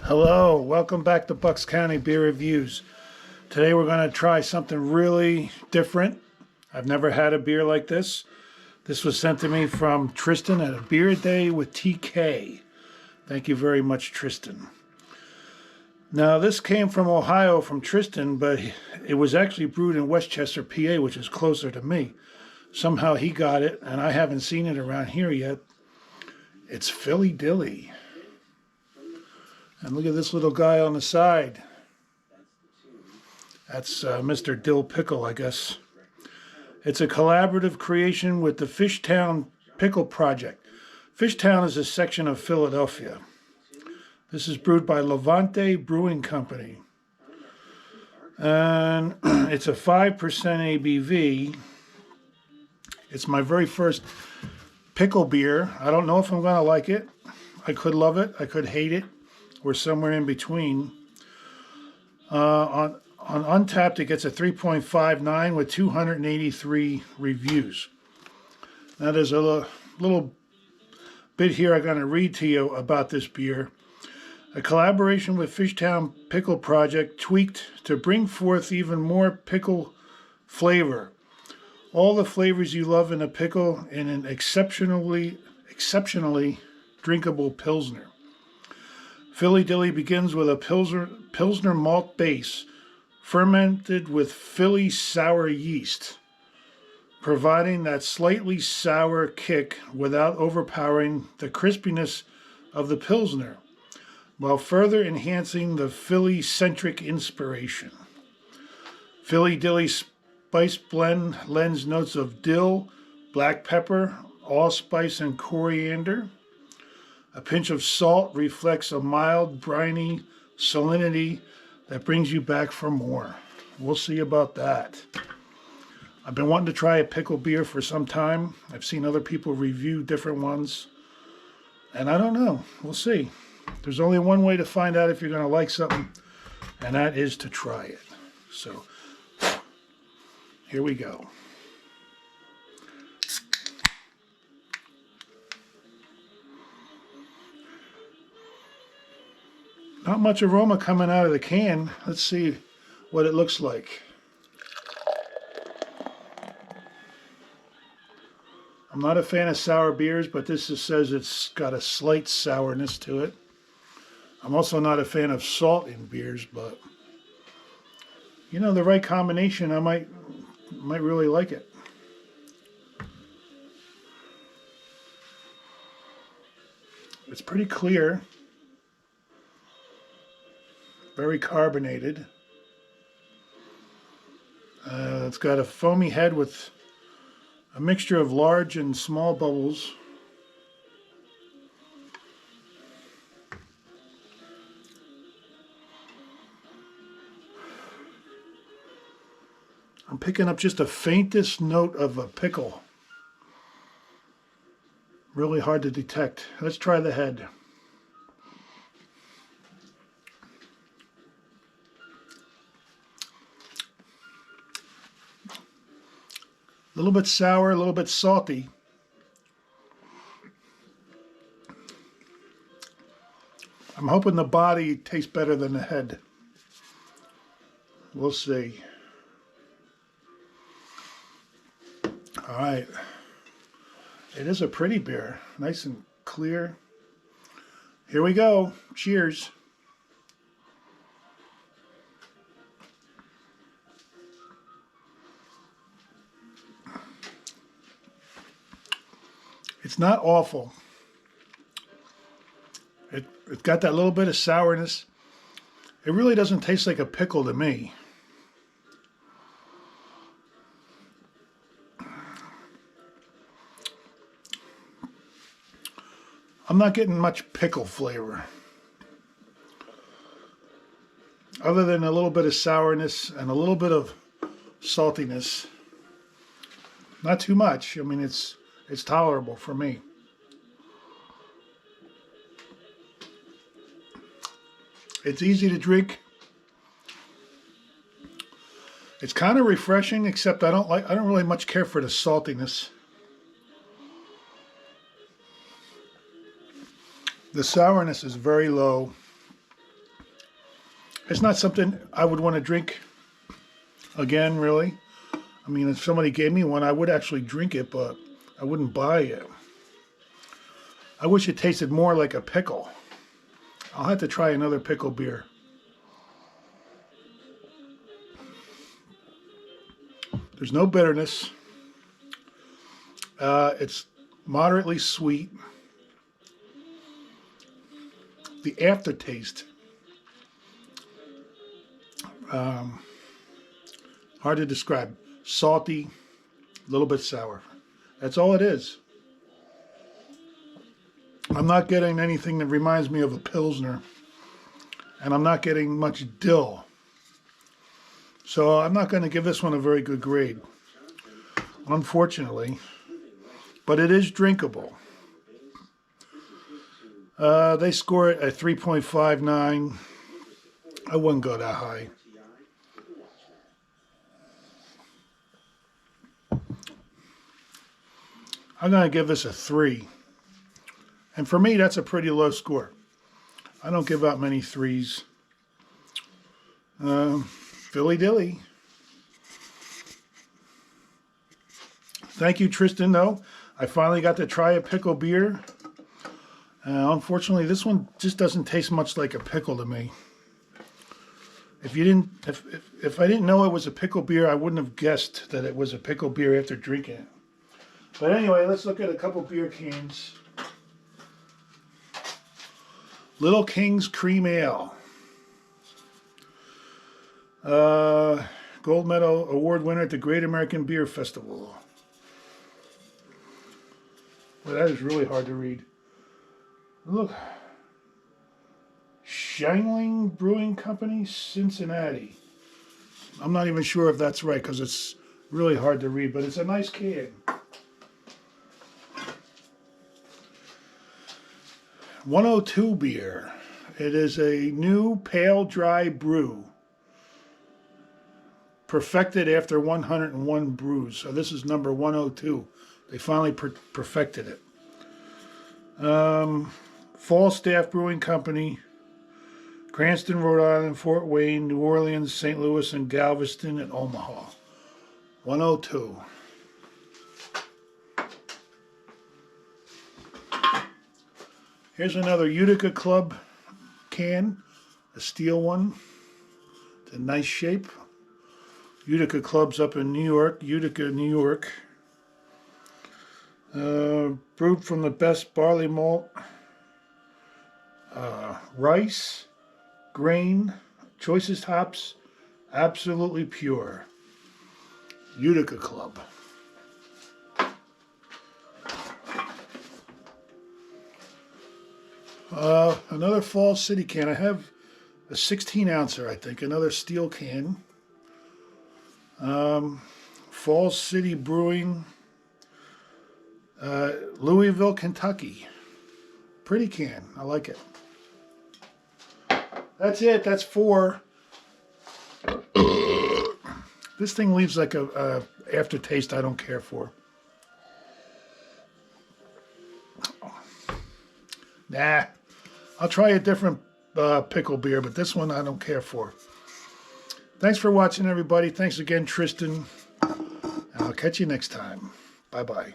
Hello, welcome back to Bucks County Beer Reviews. Today we're going to try something really different. I've never had a beer like this. This was sent to me from Tristin at a beer day with TK. Thank you very much, Tristin. Now this came from Ohio from Tristin, but it was actually brewed in Westchester, PA, which is closer to me. Somehow he got it, and I haven't seen it around here yet. It's Philly Dilly. And look at this little guy on the side. That's Mr. Dill Pickle, I guess. It's a collaborative creation with the Fishtown Pickle Project. Fishtown is a section of Philadelphia. This is brewed by Levante Brewing Company. And it's a 5% ABV. It's my very first pickle beer. I don't know if I'm going to like it. I could love it. I could hate it. We're somewhere in between. On Untapped, it gets a 3.59 with 283 reviews. Now, there's a little bit here I'm going to read to you about this beer. A collaboration with Fishtown Pickle Project tweaked to bring forth even more pickle flavor. All the flavors you love in a pickle in an exceptionally drinkable Pilsner. Philly Dilly begins with a Pilsner malt base, fermented with Philly sour yeast, providing that slightly sour kick without overpowering the crispiness of the Pilsner, while further enhancing the Philly-centric inspiration. Philly Dilly spice blend lends notes of dill, black pepper, allspice, and coriander. A pinch of salt reflects a mild, briny salinity that brings you back for more. We'll see about that. I've been wanting to try a pickle beer for some time. I've seen other people review different ones. And I don't know. We'll see. There's only one way to find out if you're going to like something, and that is to try it. So, here we go. Not much aroma coming out of the can. Let's see what it looks like. I'm not a fan of sour beers, but this just says it's got a slight sourness to it. I'm also not a fan of salt in beers, but you know, the right combination, I might really like it. It's pretty clear. Very carbonated. It's got a foamy head with a mixture of large and small bubbles. I'm picking up just the faintest note of a pickle. Really hard to detect. Let's try the head. A little bit sour, a little bit salty. I'm hoping the body tastes better than the head. We'll see. All right. It is a pretty beer. Nice and clear. Here we go. Cheers. It's not awful. It's got that little bit of sourness. It really doesn't taste like a pickle to me. I'm not getting much pickle flavor. Other than a little bit of sourness and a little bit of saltiness. Not too much. I mean, it's tolerable for me. It's easy to drink. It's kind of refreshing, except I don't really much care for the saltiness. The sourness is very low. It's not something I would want to drink again, really. I mean, if somebody gave me one, I would actually drink it, but I wouldn't buy it. I wish it tasted more like a pickle. I'll have to try another pickle beer. There's no bitterness. It's moderately sweet. The aftertaste, hard to describe. Salty, a little bit sour. That's all it is. I'm not getting anything that reminds me of a Pilsner, and I'm not getting much dill. So I'm not going to give this one a very good grade, unfortunately, but it is drinkable. They score it at 3.59. I wouldn't go that high. I'm going to give this a 3. And for me, that's a pretty low score. I don't give out many 3s. Philly Dilly. Thank you, Tristin, though. I finally got to try a pickle beer. Unfortunately, this one just doesn't taste much like a pickle to me. If I didn't know it was a pickle beer, I wouldn't have guessed that it was a pickle beer after drinking it. But anyway, let's look at a couple beer cans. Little King's Cream Ale. Gold medal award winner at the Great American Beer Festival. Well, that is really hard to read. Look. Shangling Brewing Company, Cincinnati. I'm not even sure if that's right because it's really hard to read, but it's a nice can. "102 beer. It is a new pale dry brew. Perfected after 101 brews. So this is number 102. They finally perfected it. Falstaff Brewing Company. Cranston, Rhode Island, Fort Wayne, New Orleans, St. Louis, and Galveston, and Omaha. 102. Here's another Utica Club can, a steel one. It's a nice shape. Utica Club's up in New York, Utica, New York. Brewed from the best barley malt, rice, grain, choicest hops, absolutely pure. Utica Club. Another Falls City can. I have a 16 ouncer, I think, another steel can. Falls City Brewing, Louisville, Kentucky. Pretty can. I like it. That's it. That's 4. This thing leaves like a aftertaste I don't care for. Nah. I'll try a different pickle beer, but this one I don't care for. Thanks for watching, everybody. Thanks again, Tristin. I'll catch you next time. Bye-bye.